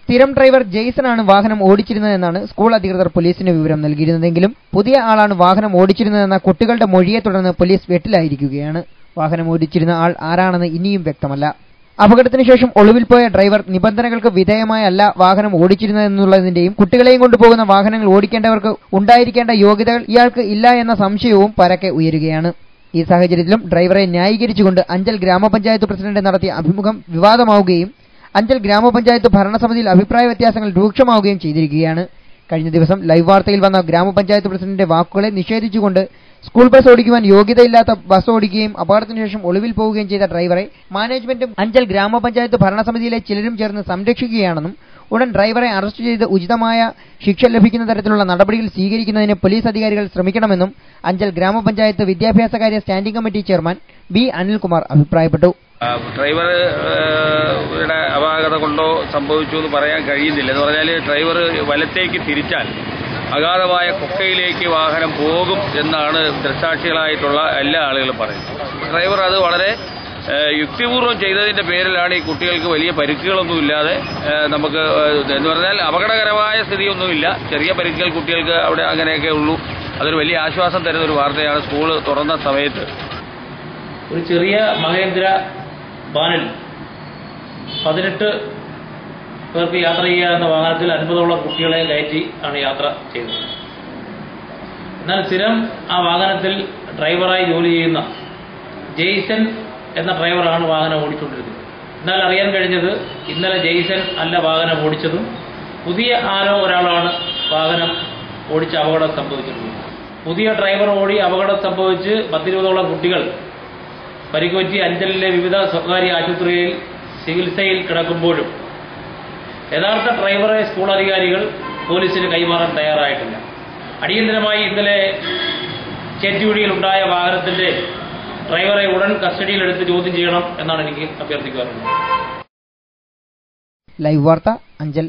സ്ഥിരം ഡ്രൈവർ ജെയ്സനാണ് വാഹനം ഓടിച്ചിരുന്നതെന്നാണ് സ്കൂൾ അധികൃതർ പോലീസിന് വിവരം നൽകിയിരുന്നതെങ്കിലും പുതിയ ആളാണ് വാഹനം ഓടിച്ചിരുന്നതെന്ന കുട്ടികളുടെ മൊഴിയെ തുടർന്ന് പോലീസ് വെട്ടിലായിരിക്കുകയാണ്. വാഹനം ഓടിച്ചിരുന്ന ആൾ ആരാണെന്ന് ഇനിയും വ്യക്തമല്ല. അപകടത്തിന് ശേഷം ഒളിവിൽ പോയ ഡ്രൈവർ നിബന്ധനകൾക്ക് വിധേയമായല്ല വാഹനം ഓടിച്ചിരുന്നതെന്നുള്ളതിന്റെയും കുട്ടികളെയും കൊണ്ടുപോകുന്ന വാഹനങ്ങൾ ഓടിക്കേണ്ടവർക്ക് ഉണ്ടായിരിക്കേണ്ട യോഗ്യതകൾ ഇയാൾക്ക് ഇല്ല എന്ന സംശയവും പരക്കെ ഉയരുകയാണ്. ഈ സാഹചര്യത്തിലും ഡ്രൈവറെ ന്യായീകരിച്ചുകൊണ്ട് അഞ്ചൽ ഗ്രാമപഞ്ചായത്ത് പ്രസിഡന്റ് നടത്തിയ അഭിമുഖം വിവാദമാവുകയും അഞ്ചൽ ഗ്രാമപഞ്ചായത്ത് ഭരണസമിതിയിൽ അഭിപ്രായ വ്യത്യാസങ്ങൾ രൂക്ഷമാവുകയും ചെയ്തിരിക്കുകയാണ്. കഴിഞ്ഞ ദിവസം ലൈവ് വാർത്തയിൽ വന്ന ഗ്രാമപഞ്ചായത്ത് പ്രസിഡന്റിന്റെ വാക്കുകളെ നിഷേധിച്ചുകൊണ്ട് സ്കൂൾ ബസ് ഓടിക്കുവാൻ യോഗ്യതയില്ലാത്ത ബസ് ഓടിക്കുകയും അപകടത്തിന് ശേഷം ഒളിവിൽ പോവുകയും ചെയ്ത ഡ്രൈവറെ മാനേജ്മെന്റും അഞ്ചൽ ഗ്രാമപഞ്ചായത്ത് ഭരണസമിതിയിലെ ചിലരും ചേർന്ന് സംരക്ഷിക്കുകയാണെന്നും ഉടൻ ഡ്രൈവറെ അറസ്റ്റ് ചെയ്ത് ഉചിതമായ ശിക്ഷ ലഭിക്കുന്ന തരത്തിലുള്ള നടപടികൾ സ്വീകരിക്കുന്നതിന് പോലീസ് അധികാരികൾ ശ്രമിക്കണമെന്നും അഞ്ചൽ ഗ്രാമപഞ്ചായത്ത് വിദ്യാഭ്യാസകാര്യ standing committee chairman B Anilkumar അഭിപ്രായപ്പെട്ടു. ഡ്രൈവറുടെ അപാകത കൊണ്ടോ സംഭവിച്ചു എന്ന് പറയാൻ കഴിയുന്നില്ല. എന്ന് പറഞ്ഞാൽ ഡ്രൈവർ വലത്തേക്ക് തിരിച്ചാൽ അഗാധമായ കൊക്കയിലേക്ക് വാഹനം പോകും എന്നാണ് ദൃക്സാക്ഷികളായിട്ടുള്ള എല്ലാ ആളുകളും പറയുന്നത്. ഡ്രൈവർ അത് വളരെ യുക്തിപൂർവ്വം ചെയ്തതിന്റെ പേരിലാണ് ഈ കുട്ടികൾക്ക് വലിയ പരിക്കുകളൊന്നുമില്ലാതെ നമുക്ക് എന്ന് പറഞ്ഞാൽ അപകടകരമായ സ്ഥിതിയൊന്നുമില്ല. ചെറിയ പരിക്കുകൾ കുട്ടികൾക്ക് അവിടെ അങ്ങനെയൊക്കെ ഉള്ളൂ. അതൊരു വലിയ ആശ്വാസം തരുന്ന ഒരു വാർത്തയാണ്. സ്കൂൾ തുറന്ന സമയത്ത് ഒരു ചെറിയ മഹേന്ദ്ര വാനിൽ 18 പേർക്ക് യാത്ര ചെയ്യാവുന്ന വാഹനത്തിൽ 50ഓളം കുട്ടികളെ കയറ്റി ആണ് യാത്ര ചെയ്തത്. എന്നാൽ സ്ഥിരം ആ വാഹനത്തിൽ ഡ്രൈവറായി ജോലി ചെയ്യുന്ന ജെയ്സൺ എന്ന ഡ്രൈവറാണ് വാഹനം ഓടിച്ചുകൊണ്ടിരുന്നത്. എന്നാൽ അറിയാൻ കഴിഞ്ഞത് ഇന്നലെ ജെയ്സൺ അല്ല വാഹനം ഓടിച്ചതും പുതിയ ആരോ ഒരാളാണ് വാഹനം ഓടിച്ച് അപകടം സംഭവിച്ചിട്ടുള്ളത്. പുതിയ ഡ്രൈവർ ഓടി അപകടം സംഭവിച്ച് 10-20ഓളം കുട്ടികൾ പരിക്കുപറ്റി അഞ്ചലിലെ വിവിധ സ്വകാര്യ ആശുപത്രിയിൽ ചികിത്സയിൽ കിടക്കുമ്പോഴും യഥാർത്ഥ ഡ്രൈവറെ സ്കൂൾ അധികാരികൾ പോലീസിന് കൈമാറാൻ തയ്യാറായിട്ടില്ല. അടിയന്തരമായി ഇന്നലെ ചേറ്റിയൂടിയിൽ ഉണ്ടായ വാഹനത്തിന്റെ ഡ്രൈവറെ ഉടൻ കസ്റ്റഡിയിലെടുത്ത് ചോദ്യം ചെയ്യണം എന്നാണ് എനിക്ക് അഭ്യർത്ഥിക്കാറുള്ളത്. ലൈവ് വാർത്ത അഞ്ചൽ.